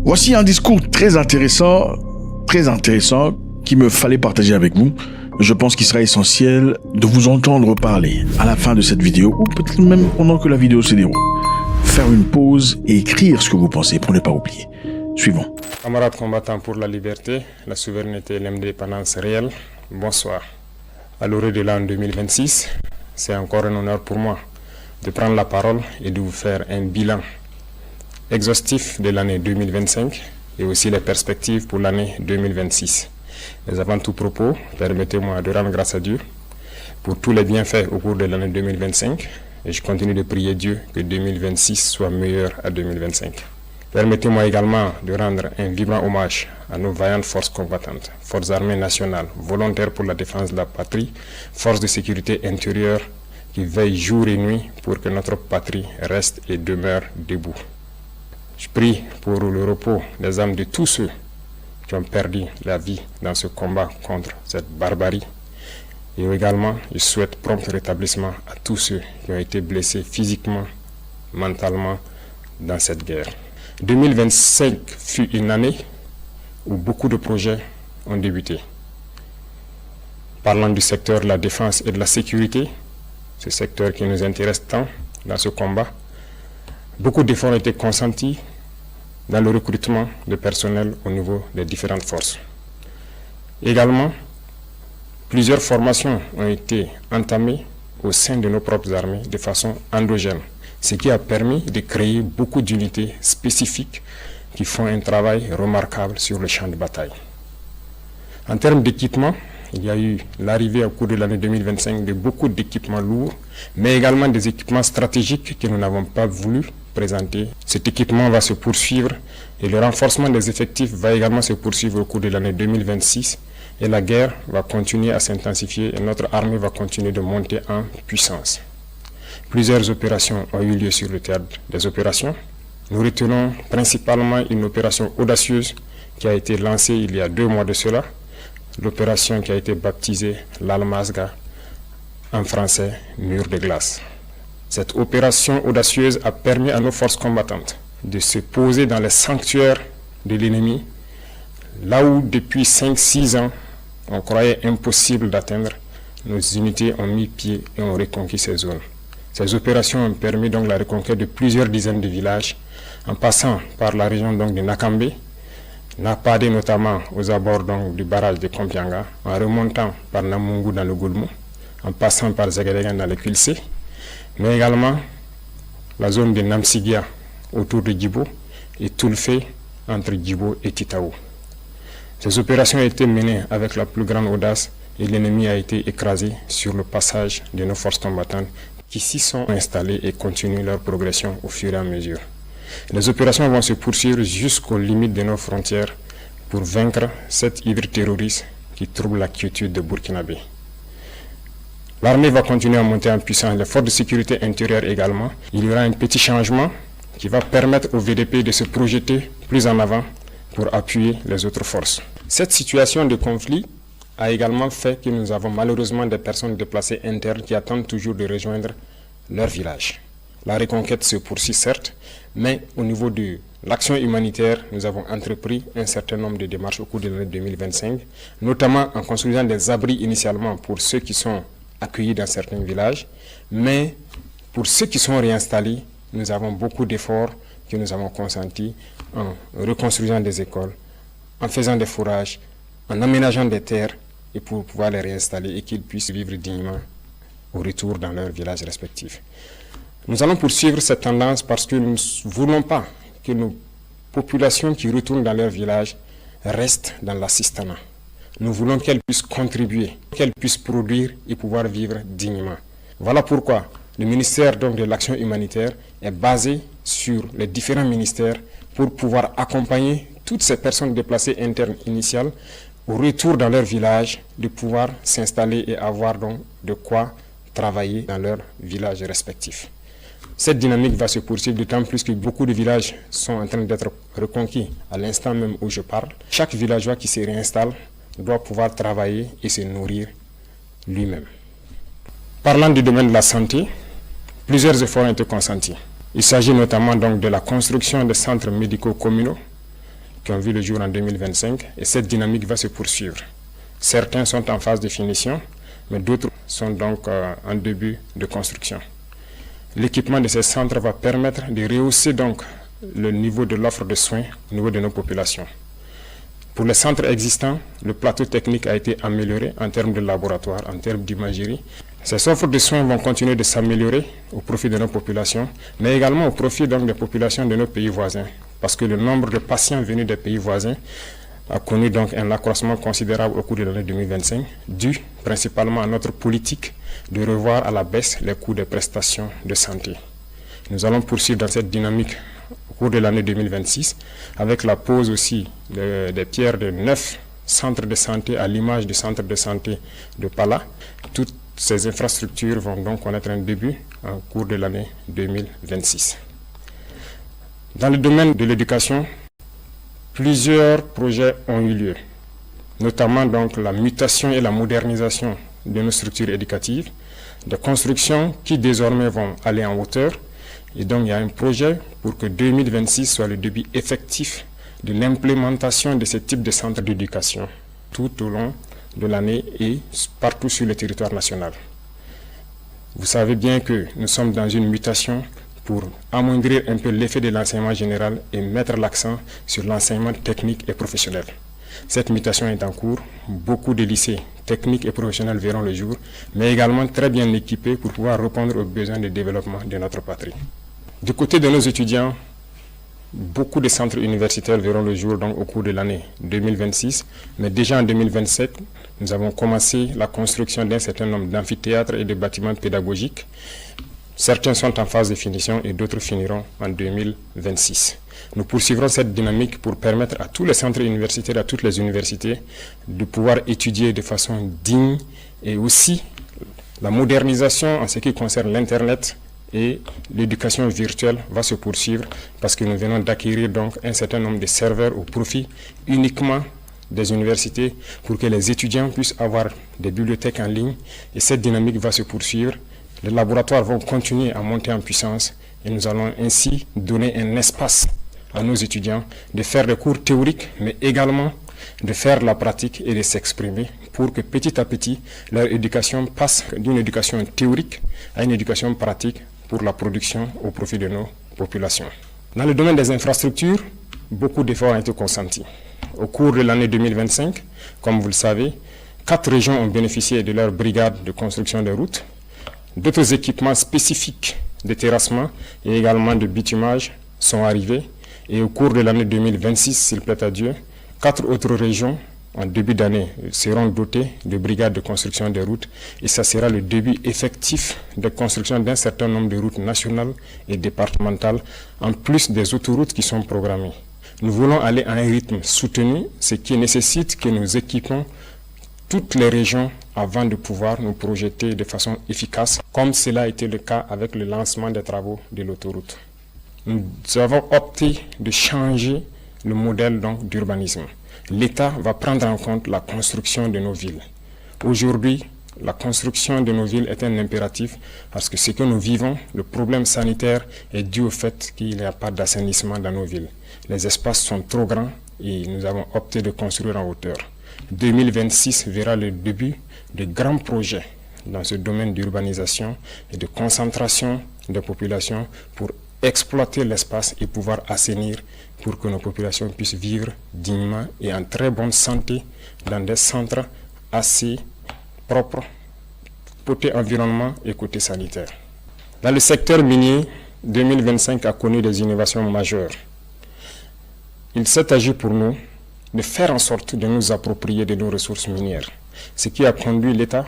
Voici un discours très intéressant, qu'il me fallait partager avec vous. Je pense qu'il sera essentiel de vous entendre parler à la fin de cette vidéo, ou peut-être même pendant que la vidéo se déroule. Faire une pause et écrire ce que vous pensez pour ne pas oublier. Suivons. Camarades combattants pour la liberté, la souveraineté et l'indépendance réelle, bonsoir. À l'orée de l'an 2026, c'est encore un honneur pour moi de prendre la parole et de vous faire un bilan exhaustif de l'année 2025 et aussi les perspectives pour l'année 2026. Mais avant tout propos, permettez-moi de rendre grâce à Dieu pour tous les bienfaits au cours de l'année 2025 et je continue de prier Dieu que 2026 soit meilleur à 2025. Permettez-moi également de rendre un vibrant hommage à nos vaillantes forces combattantes, forces armées nationales, volontaires pour la défense de la patrie, forces de sécurité intérieure qui veillent jour et nuit pour que notre patrie reste et demeure debout. Je prie pour le repos des âmes de tous ceux qui ont perdu la vie dans ce combat contre cette barbarie. Et également, je souhaite prompt rétablissement à tous ceux qui ont été blessés physiquement, mentalement dans cette guerre. 2025 fut une année où beaucoup de projets ont débuté. Parlant du secteur de la défense et de la sécurité, ce secteur qui nous intéresse tant dans ce combat, beaucoup d'efforts ont été consentis dans le recrutement de personnel au niveau des différentes forces. Également, plusieurs formations ont été entamées au sein de nos propres armées de façon endogène, ce qui a permis de créer beaucoup d'unités spécifiques qui font un travail remarquable sur le champ de bataille. En termes d'équipement, il y a eu l'arrivée au cours de l'année 2025 de beaucoup d'équipements lourds, mais également des équipements stratégiques que nous n'avons pas voulu présenter. Cet équipement va se poursuivre et le renforcement des effectifs va également se poursuivre au cours de l'année 2026 et la guerre va continuer à s'intensifier et notre armée va continuer de monter en puissance. Plusieurs opérations ont eu lieu sur le théâtre des opérations. Nous retenons principalement une opération audacieuse qui a été lancée il y a 2 mois de cela, l'opération qui a été baptisée l'Almazga, en français mur de glace. Cette opération audacieuse a permis à nos forces combattantes de se poser dans les sanctuaires de l'ennemi, là où depuis 5-6 ans, on croyait impossible d'atteindre. Nos unités ont mis pied et ont reconquis ces zones. Ces opérations ont permis donc la reconquête de plusieurs dizaines de villages, en passant par la région donc de Nakambe, Napade notamment aux abords donc du barrage de Kompianga, en remontant par Namungu dans le Goulmou, en passant par Zagadegan dans le Kulse, mais également la zone de Namsigia autour de Djibo et Tulfe entre Djibo et Titaou. Ces opérations ont été menées avec la plus grande audace et l'ennemi a été écrasé sur le passage de nos forces combattantes qui s'y sont installées et continuent leur progression au fur et à mesure. Les opérations vont se poursuivre jusqu'aux limites de nos frontières pour vaincre cet hydre terroriste qui trouble la quiétude de Burkinabé. L'armée va continuer à monter en puissance, les forces de sécurité intérieure également. Il y aura un petit changement qui va permettre au VDP de se projeter plus en avant pour appuyer les autres forces. Cette situation de conflit a également fait que nous avons malheureusement des personnes déplacées internes qui attendent toujours de rejoindre leur village. La reconquête se poursuit certes, mais au niveau de l'action humanitaire, nous avons entrepris un certain nombre de démarches au cours de l'année 2025, notamment en construisant des abris initialement pour ceux qui sont accueillis dans certains villages, mais pour ceux qui sont réinstallés, nous avons beaucoup d'efforts que nous avons consentis en reconstruisant des écoles, en faisant des fourrages, en aménageant des terres et pour pouvoir les réinstaller et qu'ils puissent vivre dignement au retour dans leurs villages respectifs. Nous allons poursuivre cette tendance parce que nous ne voulons pas que nos populations qui retournent dans leur village restent dans l'assistanat. Nous voulons qu'elles puissent contribuer, qu'elles puissent produire et pouvoir vivre dignement. Voilà pourquoi le ministère donc, de l'Action humanitaire est basé sur les différents ministères pour pouvoir accompagner toutes ces personnes déplacées internes initiales au retour dans leur village, de pouvoir s'installer et avoir donc de quoi travailler dans leur village respectif. Cette dynamique va se poursuivre d'autant plus que beaucoup de villages sont en train d'être reconquis à l'instant même où je parle. Chaque villageois qui se réinstalle doit pouvoir travailler et se nourrir lui-même. Parlant du domaine de la santé, plusieurs efforts ont été consentis. Il s'agit notamment donc de la construction de centres médicaux communaux, qui ont vu le jour en 2025 et cette dynamique va se poursuivre. Certains sont en phase de finition, mais d'autres sont donc en début de construction. L'équipement de ces centres va permettre de rehausser donc le niveau de l'offre de soins au niveau de nos populations. Pour les centres existants, le plateau technique a été amélioré en termes de laboratoire, en termes d'imagerie. Ces offres de soins vont continuer de s'améliorer au profit de nos populations, mais également au profit donc des populations de nos pays voisins, parce que le nombre de patients venus des pays voisins a connu donc un accroissement considérable au cours de l'année 2025, dû principalement à notre politique de revoir à la baisse les coûts des prestations de santé. Nous allons poursuivre dans cette dynamique au cours de l'année 2026, avec la pose aussi des pierres de 9 centres de santé à l'image du centre de santé de Pala. Toutes ces infrastructures vont donc connaître un début au cours de l'année 2026. Dans le domaine de l'éducation, plusieurs projets ont eu lieu, notamment donc la mutation et la modernisation de nos structures éducatives, des constructions qui désormais vont aller en hauteur. Et donc il y a un projet pour que 2026 soit le début effectif de l'implémentation de ce type de centres d'éducation tout au long de l'année et partout sur le territoire national. Vous savez bien que nous sommes dans une mutation pour amoindrir un peu l'effet de l'enseignement général et mettre l'accent sur l'enseignement technique et professionnel. Cette mutation est en cours. Beaucoup de lycées techniques et professionnels verront le jour, mais également très bien équipés pour pouvoir répondre aux besoins de développement de notre patrie. Du côté de nos étudiants, beaucoup de centres universitaires verront le jour donc au cours de l'année 2026, mais déjà en 2027, nous avons commencé la construction d'un certain nombre d'amphithéâtres et de bâtiments pédagogiques. Certains sont en phase de finition et d'autres finiront en 2026. Nous poursuivrons cette dynamique pour permettre à tous les centres universitaires, à toutes les universités, de pouvoir étudier de façon digne et aussi la modernisation en ce qui concerne l'Internet et l'éducation virtuelle va se poursuivre parce que nous venons d'acquérir donc un certain nombre de serveurs au profit uniquement des universités pour que les étudiants puissent avoir des bibliothèques en ligne et cette dynamique va se poursuivre. Les laboratoires vont continuer à monter en puissance et nous allons ainsi donner un espace à nos étudiants de faire des cours théoriques, mais également de faire la pratique et de s'exprimer pour que petit à petit, leur éducation passe d'une éducation théorique à une éducation pratique pour la production au profit de nos populations. Dans le domaine des infrastructures, beaucoup d'efforts ont été consentis. Au cours de l'année 2025, comme vous le savez, 4 régions ont bénéficié de leur brigade de construction des routes. D'autres équipements spécifiques de terrassement et également de bitumage sont arrivés. Et au cours de l'année 2026, s'il plaît à Dieu, 4 autres régions en début d'année seront dotées de brigades de construction des routes. Et ça sera le début effectif de construction d'un certain nombre de routes nationales et départementales, en plus des autoroutes qui sont programmées. Nous voulons aller à un rythme soutenu, ce qui nécessite que nous équipons toutes les régions avant de pouvoir nous projeter de façon efficace, comme cela a été le cas avec le lancement des travaux de l'autoroute. Nous avons opté de changer le modèle donc d'urbanisme. L'État va prendre en compte la construction de nos villes. Aujourd'hui, la construction de nos villes est un impératif parce que ce que nous vivons, le problème sanitaire est dû au fait qu'il n'y a pas d'assainissement dans nos villes. Les espaces sont trop grands et nous avons opté de construire en hauteur. 2026 verra le début de grands projets dans ce domaine d'urbanisation et de concentration des populations pour exploiter l'espace et pouvoir assainir pour que nos populations puissent vivre dignement et en très bonne santé dans des centres assez propres, côté environnement et côté sanitaire. Dans le secteur minier, 2025 a connu des innovations majeures. Il s'est agi pour nous de faire en sorte de nous approprier de nos ressources minières, ce qui a conduit l'État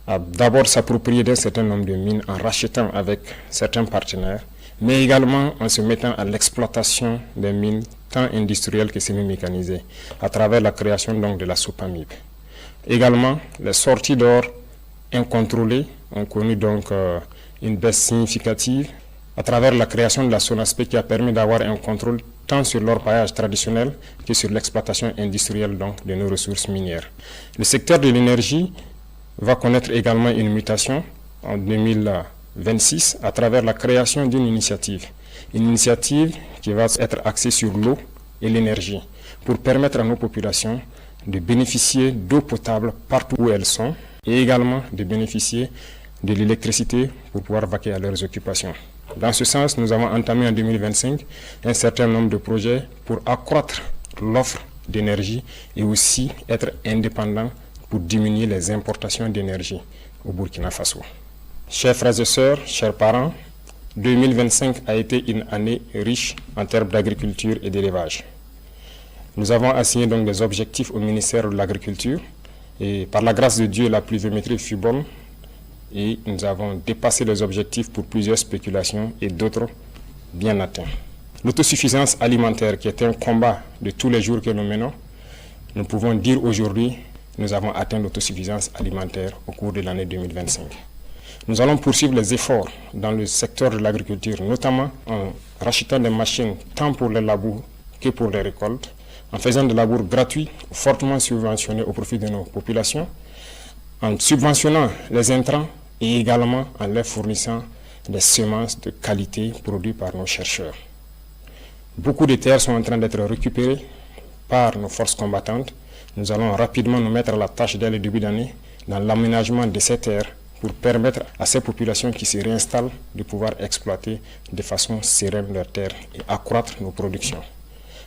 à d'abord s'approprier d'un certain nombre de mines en rachetant avec certains partenaires, mais également en se mettant à l'exploitation des mines tant industrielles que semi-mécanisées, à travers la création donc de la SOPAMIB. Également, les sorties d'or incontrôlées ont connu donc une baisse significative à travers la création de la SONASPE qui a permis d'avoir un contrôle tant sur l'orpaillage traditionnel que sur l'exploitation industrielle donc, de nos ressources minières. Le secteur de l'énergie va connaître également une mutation en 2026 à travers la création d'une initiative. Une initiative qui va être axée sur l'eau et l'énergie pour permettre à nos populations de bénéficier d'eau potable partout où elles sont et également de bénéficier de l'électricité pour pouvoir vaquer à leurs occupations. Dans ce sens, nous avons entamé en 2025 un certain nombre de projets pour accroître l'offre d'énergie et aussi être indépendant pour diminuer les importations d'énergie au Burkina Faso. Chers frères et sœurs, chers parents, 2025 a été une année riche en termes d'agriculture et d'élevage. Nous avons assigné donc des objectifs au ministère de l'Agriculture et par la grâce de Dieu, la pluviométrie fut bonne et nous avons dépassé les objectifs pour plusieurs spéculations et d'autres bien atteints. L'autosuffisance alimentaire, qui est un combat de tous les jours que nous menons, nous pouvons dire aujourd'hui que nous avons atteint l'autosuffisance alimentaire au cours de l'année 2025. Nous allons poursuivre les efforts dans le secteur de l'agriculture, notamment en rachetant des machines tant pour les labours que pour les récoltes, en faisant des labours gratuits, fortement subventionnés au profit de nos populations, en subventionnant les intrants et également en leur fournissant des semences de qualité produites par nos chercheurs. Beaucoup de terres sont en train d'être récupérées par nos forces combattantes. Nous allons rapidement nous mettre à la tâche dès le début d'année dans l'aménagement de ces terres pour permettre à ces populations qui se réinstallent de pouvoir exploiter de façon sereine leurs terres et accroître nos productions.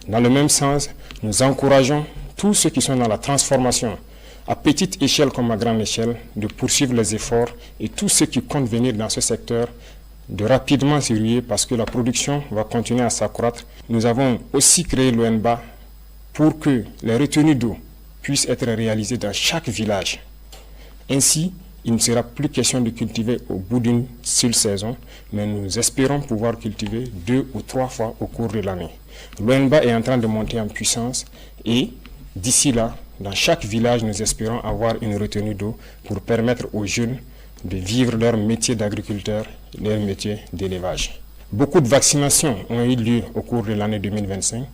Dans le même sens, nous encourageons tous ceux qui sont dans la transformation, à petite échelle comme à grande échelle, de poursuivre les efforts et tous ceux qui comptent venir dans ce secteur de rapidement s'y ruer parce que la production va continuer à s'accroître. Nous avons aussi créé l'ONBA pour que les retenues d'eau puissent être réalisées dans chaque village. Ainsi, il ne sera plus question de cultiver au bout d'une seule saison, mais nous espérons pouvoir cultiver 2 ou 3 fois au cours de l'année. L'ONBA est en train de monter en puissance et d'ici là, dans chaque village, nous espérons avoir une retenue d'eau pour permettre aux jeunes de vivre leur métier d'agriculteur, leur métier d'élevage. Beaucoup de vaccinations ont eu lieu au cours de l'année 2025,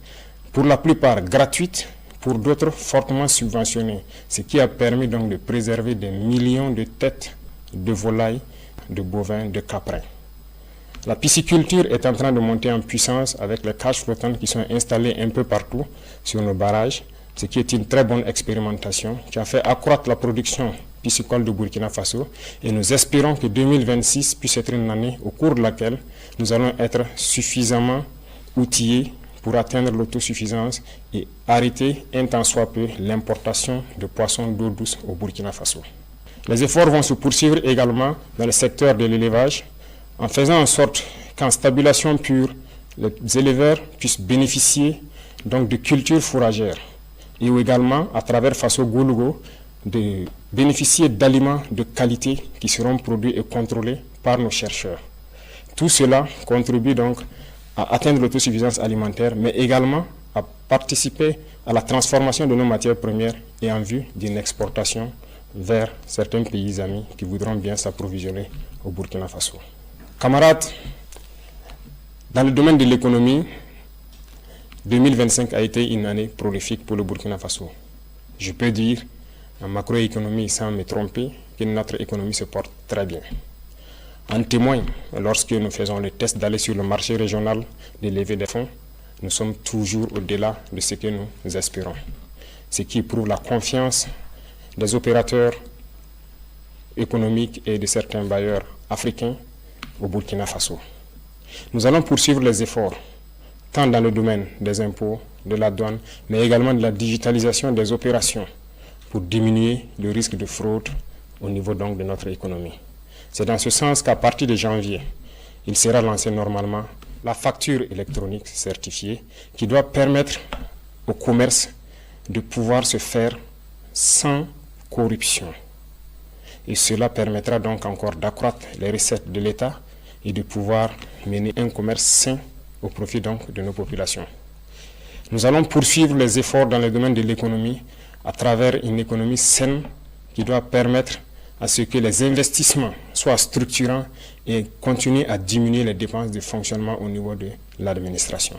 pour la plupart gratuites, pour d'autres fortement subventionnées, ce qui a permis donc de préserver des millions de têtes de volailles, de bovins, de caprins. La pisciculture est en train de monter en puissance avec les cages flottantes qui sont installées un peu partout sur nos barrages, ce qui est une très bonne expérimentation qui a fait accroître la production piscicole de Burkina Faso et nous espérons que 2026 puisse être une année au cours de laquelle nous allons être suffisamment outillés pour atteindre l'autosuffisance et arrêter un tant soit peu l'importation de poissons d'eau douce au Burkina Faso. Les efforts vont se poursuivre également dans le secteur de l'élevage en faisant en sorte qu'en stabulation pure, les éleveurs puissent bénéficier donc de cultures fourragères et également à travers Faso Goulougo de bénéficier d'aliments de qualité qui seront produits et contrôlés par nos chercheurs. Tout cela contribue donc à atteindre l'autosuffisance alimentaire, mais également à participer à la transformation de nos matières premières et en vue d'une exportation vers certains pays amis qui voudront bien s'approvisionner au Burkina Faso. Camarades, dans le domaine de l'économie, 2025 a été une année prolifique pour le Burkina Faso. Je peux dire, en macroéconomie, sans me tromper, que notre économie se porte très bien. En témoigne, lorsque nous faisons le test d'aller sur le marché régional de lever des fonds, nous sommes toujours au-delà de ce que nous espérons. Ce qui prouve la confiance des opérateurs économiques et de certains bailleurs africains au Burkina Faso. Nous allons poursuivre les efforts, tant dans le domaine des impôts, de la douane, mais également de la digitalisation des opérations pour diminuer le risque de fraude au niveau donc de notre économie. C'est dans ce sens qu'à partir de janvier, il sera lancé normalement la facture électronique certifiée qui doit permettre au commerce de pouvoir se faire sans corruption. Et cela permettra donc encore d'accroître les recettes de l'État et de pouvoir mener un commerce sain au profit donc de nos populations. Nous allons poursuivre les efforts dans le domaine de l'économie à travers une économie saine qui doit permettre à ce que les investissements soient structurants et continuent à diminuer les dépenses de fonctionnement au niveau de l'administration.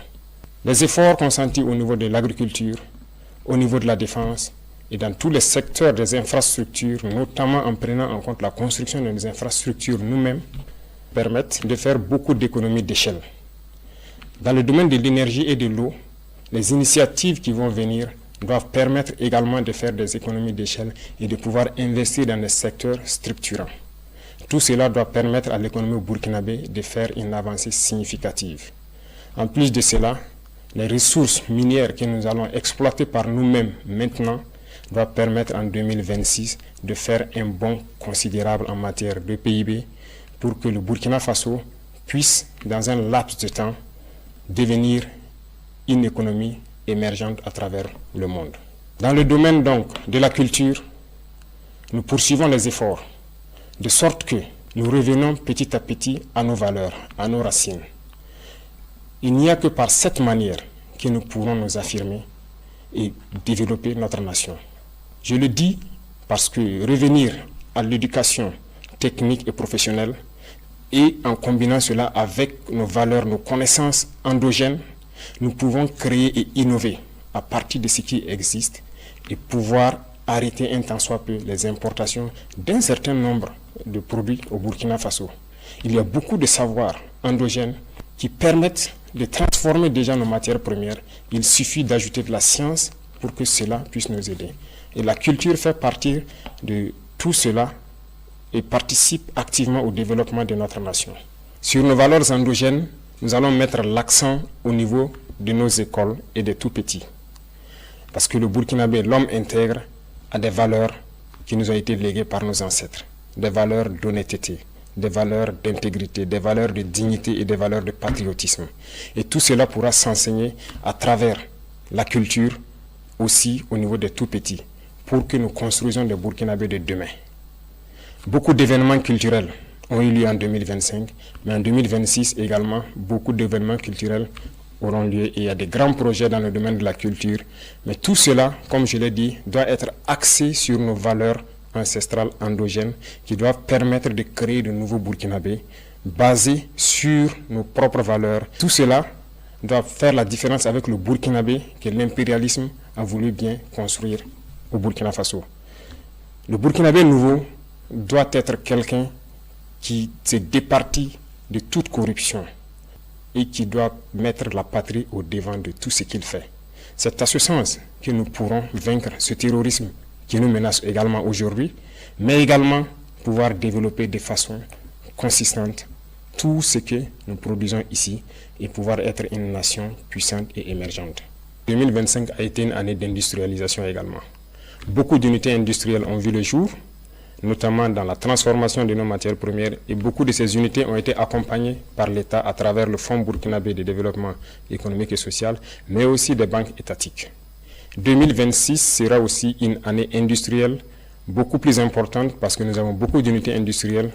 Les efforts consentis au niveau de l'agriculture, au niveau de la défense et dans tous les secteurs des infrastructures, notamment en prenant en compte la construction de nos infrastructures nous-mêmes, permettent de faire beaucoup d'économies d'échelle. Dans le domaine de l'énergie et de l'eau, les initiatives qui vont venir doivent permettre également de faire des économies d'échelle et de pouvoir investir dans des secteurs structurants. Tout cela doit permettre à l'économie burkinabé de faire une avancée significative. En plus de cela, les ressources minières que nous allons exploiter par nous-mêmes maintenant doivent permettre en 2026 de faire un bond considérable en matière de PIB pour que le Burkina Faso puisse, dans un laps de temps, devenir une économie émergente à travers le monde. Dans le domaine donc de la culture, nous poursuivons les efforts, de sorte que nous revenons petit à petit à nos valeurs, à nos racines. Il n'y a que par cette manière que nous pourrons nous affirmer et développer notre nation. Je le dis parce que revenir à l'éducation technique et professionnelle et en combinant cela avec nos valeurs, nos connaissances endogènes, nous pouvons créer et innover à partir de ce qui existe et pouvoir arrêter un tant soit peu les importations d'un certain nombre de produits au Burkina Faso. Il y a beaucoup de savoirs endogènes qui permettent de transformer déjà nos matières premières. Il suffit d'ajouter de la science pour que cela puisse nous aider. Et la culture fait partie de tout cela et participe activement au développement de notre nation. Sur nos valeurs endogènes, nous allons mettre l'accent au niveau de nos écoles et des tout-petits. Parce que le Burkinabé, l'homme intègre, a des valeurs qui nous ont été léguées par nos ancêtres. Des valeurs d'honnêteté, des valeurs d'intégrité, des valeurs de dignité et des valeurs de patriotisme. Et tout cela pourra s'enseigner à travers la culture, aussi au niveau des tout-petits, pour que nous construisions des Burkinabés de demain. Beaucoup d'événements culturels ont eu lieu en 2025, mais en 2026 également, beaucoup d'événements culturels auront lieu et il y a des grands projets dans le domaine de la culture. Mais tout cela, comme je l'ai dit, doit être axé sur nos valeurs ancestrales endogènes qui doivent permettre de créer de nouveaux Burkinabés basés sur nos propres valeurs. Tout cela doit faire la différence avec le Burkinabé que l'impérialisme a voulu bien construire au Burkina Faso. Le Burkinabé nouveau doit être quelqu'un qui se départit de toute corruption et qui doit mettre la patrie au devant de tout ce qu'il fait. C'est à ce sens que nous pourrons vaincre ce terrorisme qui nous menace également aujourd'hui, mais également pouvoir développer de façon consistante tout ce que nous produisons ici et pouvoir être une nation puissante et émergente. 2025 a été une année d'industrialisation également. Beaucoup d'unités industrielles ont vu le jour, notamment dans la transformation de nos matières premières, et beaucoup de ces unités ont été accompagnées par l'État à travers le Fonds burkinabé de développement économique et social, mais aussi des banques étatiques. 2026 sera aussi une année industrielle beaucoup plus importante parce que nous avons beaucoup d'unités industrielles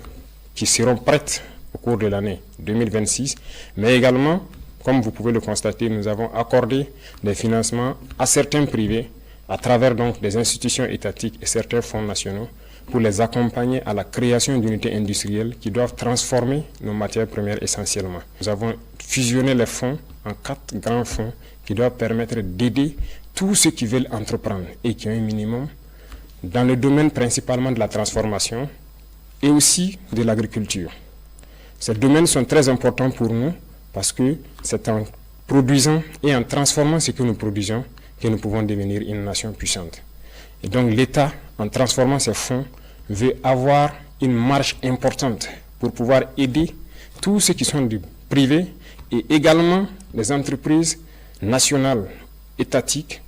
qui seront prêtes au cours de l'année 2026, mais également, comme vous pouvez le constater, nous avons accordé des financements à certains privés à travers donc des institutions étatiques et certains fonds nationaux pour les accompagner à la création d'unités industrielles qui doivent transformer nos matières premières essentiellement. Nous avons fusionné les fonds en 4 grands fonds qui doivent permettre d'aider tous ceux qui veulent entreprendre et qui ont un minimum dans le domaine principalement de la transformation et aussi de l'agriculture. Ces domaines sont très importants pour nous parce que c'est en produisant et en transformant ce que nous produisons que nous pouvons devenir une nation puissante. Et donc l'État, en transformant ces fonds, veut avoir une marge importante pour pouvoir aider tous ceux qui sont du privé et également les entreprises nationales, étatiques,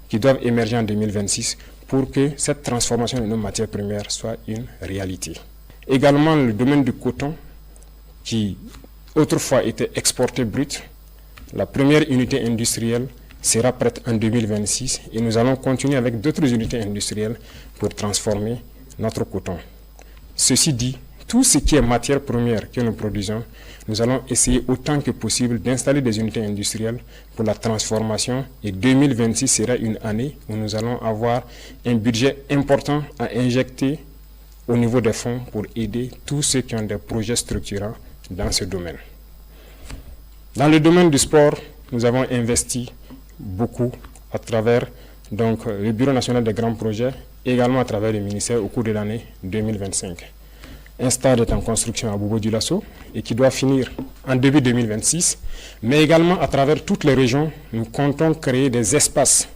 qui doivent émerger en 2026 pour que cette transformation de nos matières premières soit une réalité. Également le domaine du coton, qui autrefois était exporté brut, la première unité industrielle sera prête en 2026 et nous allons continuer avec d'autres unités industrielles pour transformer notre coton. Ceci dit, tout ce qui est matière première que nous produisons, nous allons essayer autant que possible d'installer des unités industrielles pour la transformation et 2026 sera une année où nous allons avoir un budget important à injecter au niveau des fonds pour aider tous ceux qui ont des projets structurants dans ce domaine. Dans le domaine du sport, nous avons investi beaucoup à travers donc, le Bureau national des grands projets, également à travers le ministère au cours de l'année 2025. Un stade est en construction à Bobo-Dioulasso et qui doit finir en début 2026. Mais également, à travers toutes les régions, nous comptons créer des espaces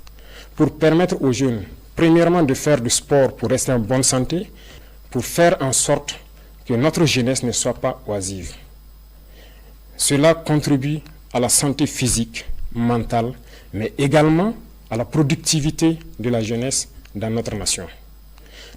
pour permettre aux jeunes, premièrement, de faire du sport pour rester en bonne santé, pour faire en sorte que notre jeunesse ne soit pas oisive. Cela contribue à la santé physique, mentale, mais également à la productivité de la jeunesse dans notre nation.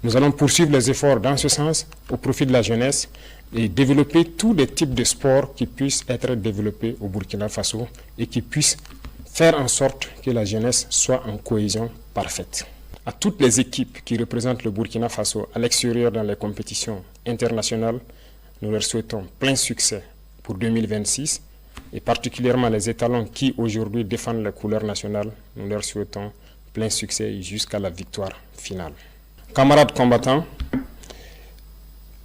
Nous allons poursuivre les efforts dans ce sens au profit de la jeunesse et développer tous les types de sports qui puissent être développés au Burkina Faso et qui puissent faire en sorte que la jeunesse soit en cohésion parfaite. À toutes les équipes qui représentent le Burkina Faso à l'extérieur dans les compétitions internationales, nous leur souhaitons plein succès pour 2026 et particulièrement les étalons qui aujourd'hui défendent les couleurs nationales, nous leur souhaitons plein succès jusqu'à la victoire finale. Camarades combattants,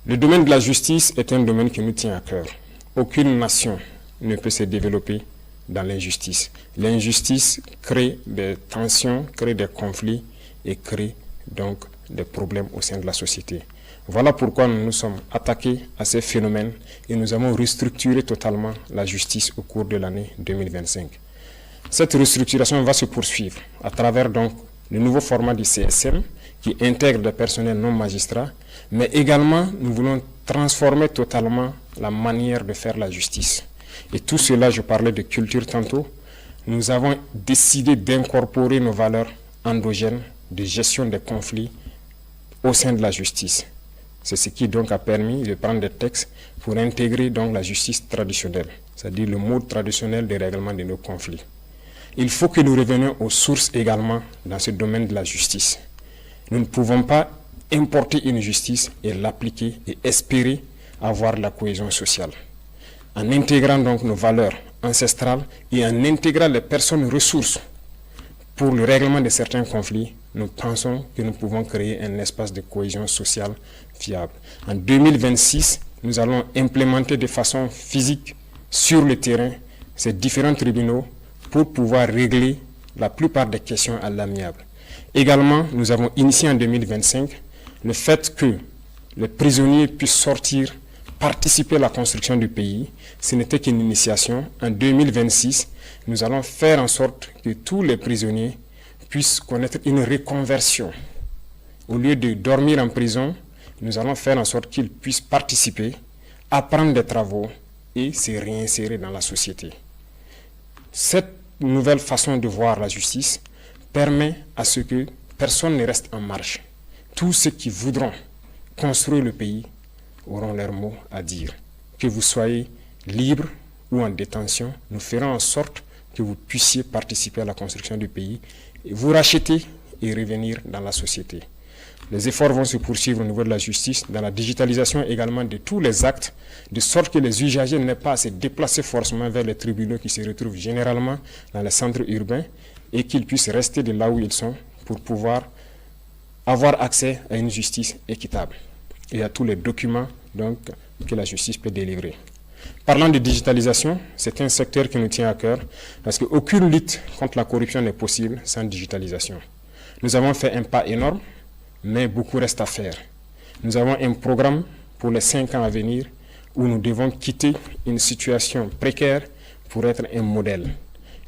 le domaine de la justice est un domaine qui nous tient à cœur. Aucune nation ne peut se développer dans l'injustice. L'injustice crée des tensions, crée des conflits et crée donc des problèmes au sein de la société. Voilà pourquoi nous nous sommes attaqués à ces phénomènes et nous avons restructuré totalement la justice au cours de l'année 2025. Cette restructuration va se poursuivre à travers donc le nouveau format du CSM qui intègre des personnels non magistrats, mais également nous voulons transformer totalement la manière de faire la justice. Et tout cela, je parlais de culture tantôt, nous avons décidé d'incorporer nos valeurs endogènes de gestion des conflits au sein de la justice. C'est ce qui donc a permis de prendre des textes pour intégrer donc la justice traditionnelle, c'est-à-dire le mode traditionnel de règlement de nos conflits. Il faut que nous revenions aux sources également dans ce domaine de la justice. Nous ne pouvons pas importer une justice et l'appliquer et espérer avoir la cohésion sociale. En intégrant donc nos valeurs ancestrales et en intégrant les personnes ressources pour le règlement de certains conflits, nous pensons que nous pouvons créer un espace de cohésion sociale fiable. En 2026, nous allons implémenter de façon physique sur le terrain ces différents tribunaux pour pouvoir régler la plupart des questions à l'amiable. Également, nous avons initié en 2025 le fait que les prisonniers puissent sortir, participer à la construction du pays. Ce n'était qu'une initiation. En 2026, nous allons faire en sorte que tous les prisonniers puissent connaître une reconversion. Au lieu de dormir en prison, nous allons faire en sorte qu'ils puissent participer, apprendre des travaux et se réinsérer dans la société. Cette nouvelle façon de voir la justice permet à ce que personne ne reste en marge. Tous ceux qui voudront construire le pays auront leur mot à dire. Que vous soyez libre ou en détention, nous ferons en sorte que vous puissiez participer à la construction du pays, et vous racheter et revenir dans la société. Les efforts vont se poursuivre au niveau de la justice, dans la digitalisation également de tous les actes, de sorte que les usagers n'aient pas à se déplacer forcément vers les tribunaux qui se retrouvent généralement dans les centres urbains et qu'ils puissent rester de là où ils sont pour pouvoir avoir accès à une justice équitable et à tous les documents donc, que la justice peut délivrer. Parlant de digitalisation, c'est un secteur qui nous tient à cœur parce qu'aucune lutte contre la corruption n'est possible sans digitalisation. Nous avons fait un pas énorme, mais beaucoup reste à faire. Nous avons un programme pour les 5 ans à venir où nous devons quitter une situation précaire pour être un modèle.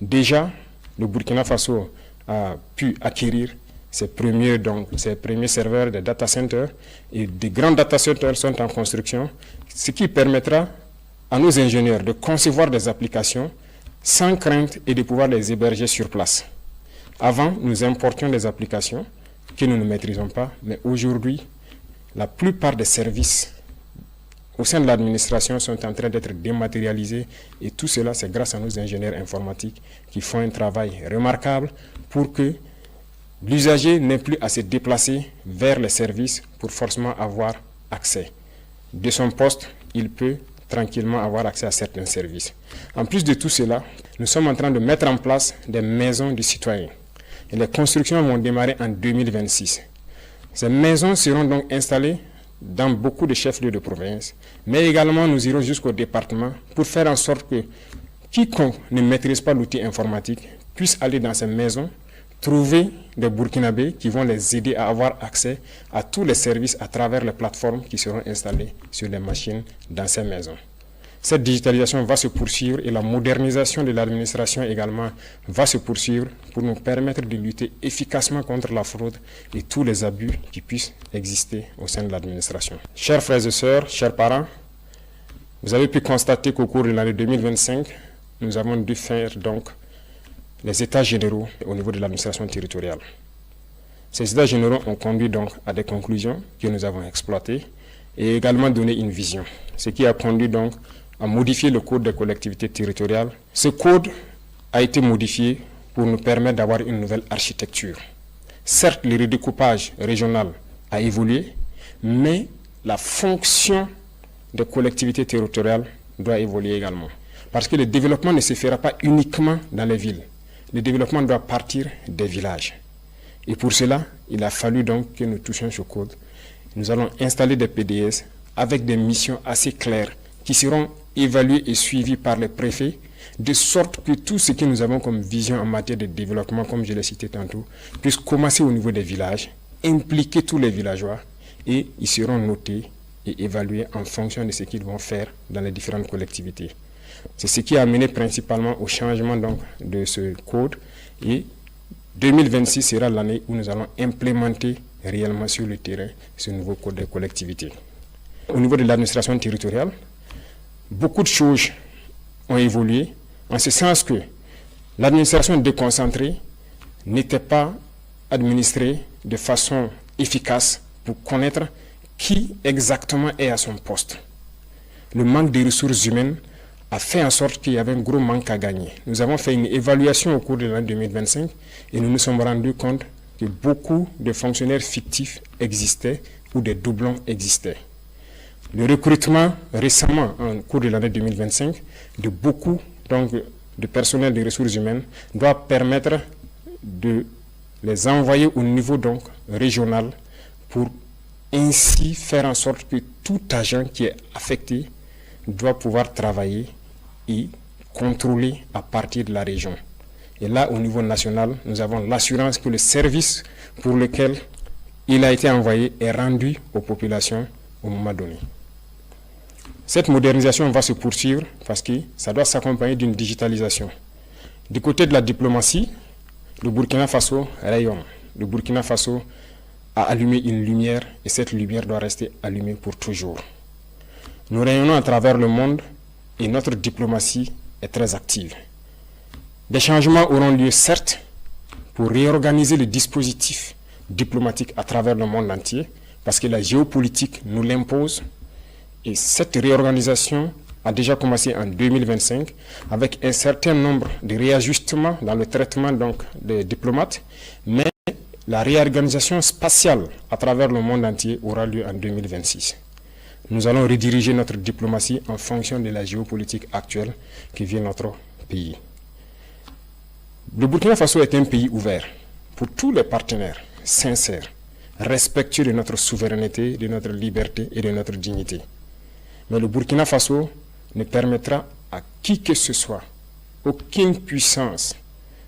Déjà, le Burkina Faso a pu acquérir ses premiers serveurs de data centers et des grands data centers sont en construction, ce qui permettra à nos ingénieurs de concevoir des applications sans crainte et de pouvoir les héberger sur place. Avant, nous importions des applications que nous ne maîtrisons pas, mais aujourd'hui, la plupart des services au sein de l'administration sont en train d'être dématérialisés et tout cela, c'est grâce à nos ingénieurs informatiques qui font un travail remarquable pour que l'usager n'ait plus à se déplacer vers les services pour forcément avoir accès. De son poste, il peut tranquillement avoir accès à certains services. En plus de tout cela, nous sommes en train de mettre en place des maisons du citoyen. Et les constructions vont démarrer en 2026. Ces maisons seront donc installées dans beaucoup de chefs-lieux de province, mais également nous irons jusqu'au département pour faire en sorte que quiconque ne maîtrise pas l'outil informatique puisse aller dans ces maisons, trouver des Burkinabés qui vont les aider à avoir accès à tous les services à travers les plateformes qui seront installées sur les machines dans ces maisons. Cette digitalisation va se poursuivre et la modernisation de l'administration également va se poursuivre pour nous permettre de lutter efficacement contre la fraude et tous les abus qui puissent exister au sein de l'administration. Chers frères et sœurs, chers parents, vous avez pu constater qu'au cours de l'année 2025, nous avons dû faire donc les états généraux au niveau de l'administration territoriale. Ces états généraux ont conduit donc à des conclusions que nous avons exploitées et également donné une vision, ce qui a conduit donc à modifier le code des collectivités territoriales. Ce code a été modifié pour nous permettre d'avoir une nouvelle architecture. Certes, le redécoupage régional a évolué, mais la fonction des collectivités territoriales doit évoluer également. Parce que le développement ne se fera pas uniquement dans les villes. Le développement doit partir des villages. Et pour cela, il a fallu donc que nous touchions ce code. Nous allons installer des PDS avec des missions assez claires qui seront évaluées et suivies par les préfets, de sorte que tout ce que nous avons comme vision en matière de développement, comme je l'ai cité tantôt, puisse commencer au niveau des villages, impliquer tous les villageois et ils seront notés et évalués en fonction de ce qu'ils vont faire dans les différentes collectivités. C'est ce qui a amené principalement au changement donc de ce code et 2026 sera l'année où nous allons implémenter réellement sur le terrain ce nouveau code des collectivités. Au niveau de l'administration territoriale, beaucoup de choses ont évolué en ce sens que l'administration déconcentrée n'était pas administrée de façon efficace pour connaître qui exactement est à son poste. Le manque de ressources humaines a fait en sorte qu'il y avait un gros manque à gagner. Nous avons fait une évaluation au cours de l'année 2025 et nous nous sommes rendus compte que beaucoup de fonctionnaires fictifs existaient ou des doublons existaient. Le recrutement récemment, au cours de l'année 2025, de beaucoup donc, de personnel de ressources humaines doit permettre de les envoyer au niveau donc, régional pour ainsi faire en sorte que tout agent qui est affecté doit pouvoir travailler et contrôler à partir de la région. Et là, au niveau national, nous avons l'assurance que le service pour lequel il a été envoyé est rendu aux populations au moment donné. Cette modernisation va se poursuivre parce que ça doit s'accompagner d'une digitalisation. Du côté de la diplomatie, le Burkina Faso rayonne. Le Burkina Faso a allumé une lumière et cette lumière doit rester allumée pour toujours. Nous rayonnons à travers le monde et notre diplomatie est très active. Des changements auront lieu certes pour réorganiser le dispositif diplomatique à travers le monde entier parce que la géopolitique nous l'impose et cette réorganisation a déjà commencé en 2025 avec un certain nombre de réajustements dans le traitement donc, des diplomates, mais la réorganisation spatiale à travers le monde entier aura lieu en 2026. Nous allons rediriger notre diplomatie en fonction de la géopolitique actuelle qui vient notre pays. Le Burkina Faso est un pays ouvert pour tous les partenaires sincères, respectueux de notre souveraineté, de notre liberté et de notre dignité. Mais le Burkina Faso ne permettra à qui que ce soit, aucune puissance,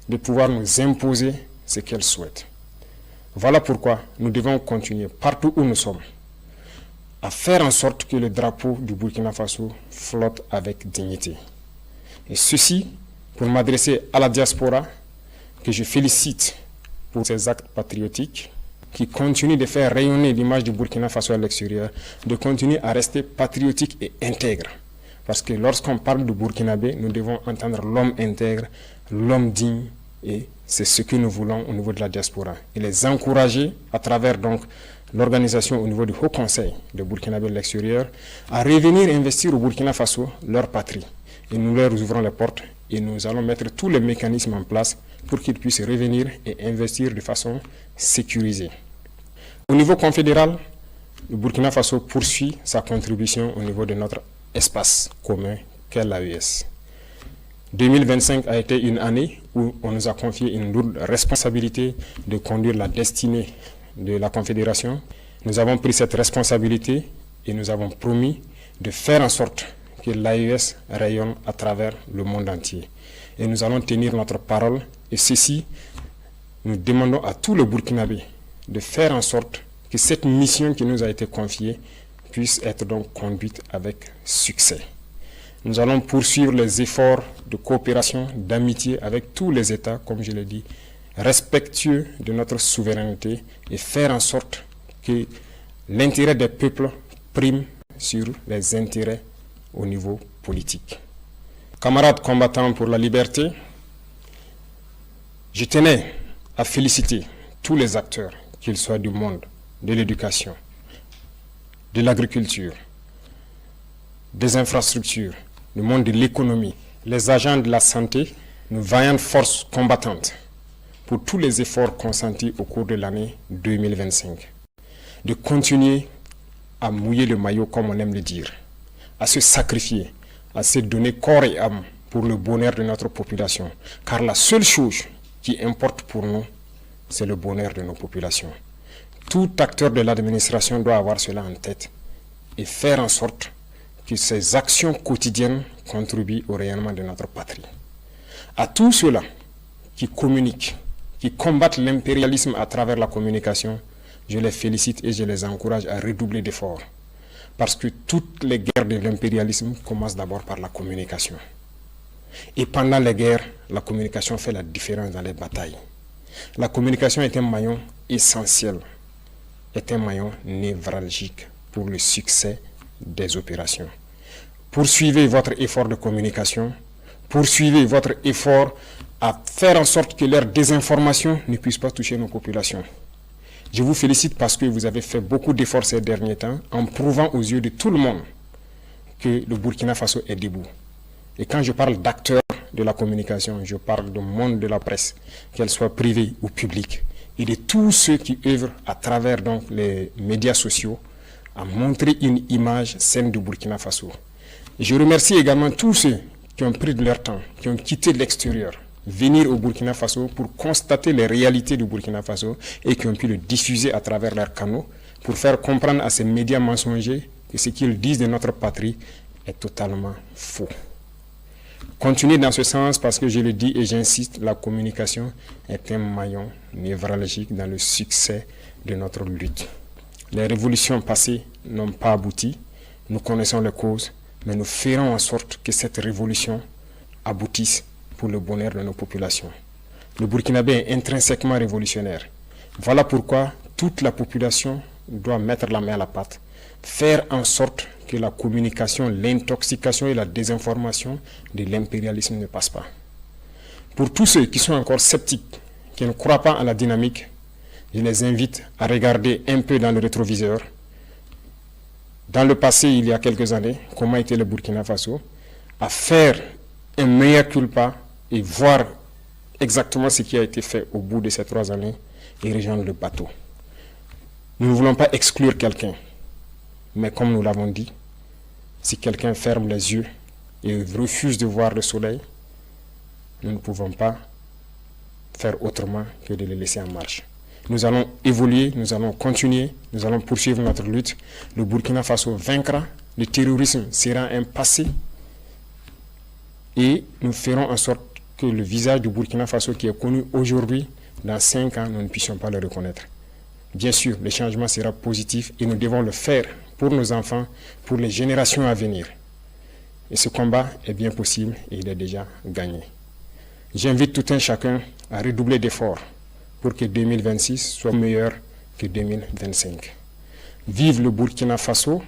de pouvoir nous imposer ce qu'elle souhaite. Voilà pourquoi nous devons continuer partout où nous sommes à faire en sorte que le drapeau du Burkina Faso flotte avec dignité. Et ceci pour m'adresser à la diaspora que je félicite pour ses actes patriotiques qui continuent de faire rayonner l'image du Burkina Faso à l'extérieur, de continuer à rester patriotique et intègre. Parce que lorsqu'on parle du Burkinabé, nous devons entendre l'homme intègre, l'homme digne, et c'est ce que nous voulons au niveau de la diaspora. Et les encourager à travers donc l'organisation au niveau du Haut Conseil de Burkinabé de l'extérieur à revenir investir au Burkina Faso, leur patrie. Et nous leur ouvrons les portes et nous allons mettre tous les mécanismes en place pour qu'ils puissent revenir et investir de façon sécurisée. Au niveau confédéral, le Burkina Faso poursuit sa contribution au niveau de notre espace commun qu'est l'AES. 2025 a été une année où on nous a confié une lourde responsabilité de conduire la destinée de la Confédération. Nous avons pris cette responsabilité et nous avons promis de faire en sorte que l'AES rayonne à travers le monde entier. Et nous allons tenir notre parole et ceci, nous demandons à tous les Burkinabés de faire en sorte que cette mission qui nous a été confiée puisse être donc conduite avec succès. Nous allons poursuivre les efforts de coopération, d'amitié avec tous les États, comme je l'ai dit, respectueux de notre souveraineté et faire en sorte que l'intérêt des peuples prime sur les intérêts au niveau politique. Camarades combattants pour la liberté, je tenais à féliciter tous les acteurs, qu'ils soient du monde de l'éducation, de l'agriculture, des infrastructures, du monde de l'économie, les agents de la santé, nos vaillantes forces combattantes, pour tous les efforts consentis au cours de l'année 2025. De continuer à mouiller le maillot, comme on aime le dire, à se sacrifier, à se donner corps et âme pour le bonheur de notre population. Car la seule chose qui importe pour nous, c'est le bonheur de nos populations. Tout acteur de l'administration doit avoir cela en tête et faire en sorte que ces actions quotidiennes contribuent au rayonnement de notre patrie. À tous ceux-là qui communiquent, qui combattent l'impérialisme à travers la communication, je les félicite et je les encourage à redoubler d'efforts. Parce que toutes les guerres de l'impérialisme commencent d'abord par la communication. Et pendant les guerres, la communication fait la différence dans les batailles. La communication est un maillon essentiel, est un maillon névralgique pour le succès des opérations. Poursuivez votre effort de communication, poursuivez votre effort à faire en sorte que leur désinformation ne puisse pas toucher nos populations. Je vous félicite parce que vous avez fait beaucoup d'efforts ces derniers temps en prouvant aux yeux de tout le monde que le Burkina Faso est debout. Et quand je parle d'acteurs de la communication, je parle du monde de la presse, qu'elle soit privée ou publique, et de tous ceux qui œuvrent à travers donc les médias sociaux à montrer une image saine du Burkina Faso. Et je remercie également tous ceux qui ont pris de leur temps, qui ont quitté l'extérieur, venir au Burkina Faso pour constater les réalités du Burkina Faso et qui ont pu le diffuser à travers leurs canaux pour faire comprendre à ces médias mensongers que ce qu'ils disent de notre patrie est totalement faux. Continuez dans ce sens parce que je le dis et j'insiste, la communication est un maillon névralgique dans le succès de notre lutte. Les révolutions passées n'ont pas abouti, nous connaissons les causes, mais nous ferons en sorte que cette révolution aboutisse pour le bonheur de nos populations. Le Burkinabé est intrinsèquement révolutionnaire. Voilà pourquoi toute la population doit mettre la main à la pâte, faire en sorte que la communication, l'intoxication et la désinformation de l'impérialisme ne passent pas. Pour tous ceux qui sont encore sceptiques, qui ne croient pas à la dynamique, je les invite à regarder un peu dans le rétroviseur. Dans le passé, il y a quelques années, comment était le Burkina Faso, à faire un mea culpa et voir exactement ce qui a été fait au bout de ces 3 années et rejoindre le bateau. Nous ne voulons pas exclure quelqu'un, mais comme nous l'avons dit, si quelqu'un ferme les yeux et refuse de voir le soleil, nous ne pouvons pas faire autrement que de le laisser en marche. Nous allons évoluer, nous allons continuer, nous allons poursuivre notre lutte. Le Burkina Faso vaincra, le terrorisme sera un passé et nous ferons en sorte que le visage du Burkina Faso qui est connu aujourd'hui, dans 5 ans, nous ne puissions pas le reconnaître. Bien sûr, le changement sera positif et nous devons le faire pour nos enfants, pour les générations à venir. Et ce combat est bien possible et il est déjà gagné. J'invite tout un chacun à redoubler d'efforts pour que 2026 soit meilleur que 2025. Vive le Burkina Faso,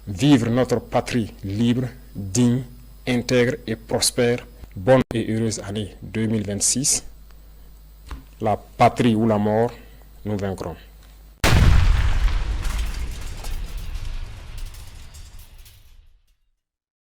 vive notre patrie libre, digne, intègre et prospère. Bonne et heureuse année 2026. La patrie ou la mort, nous vaincrons.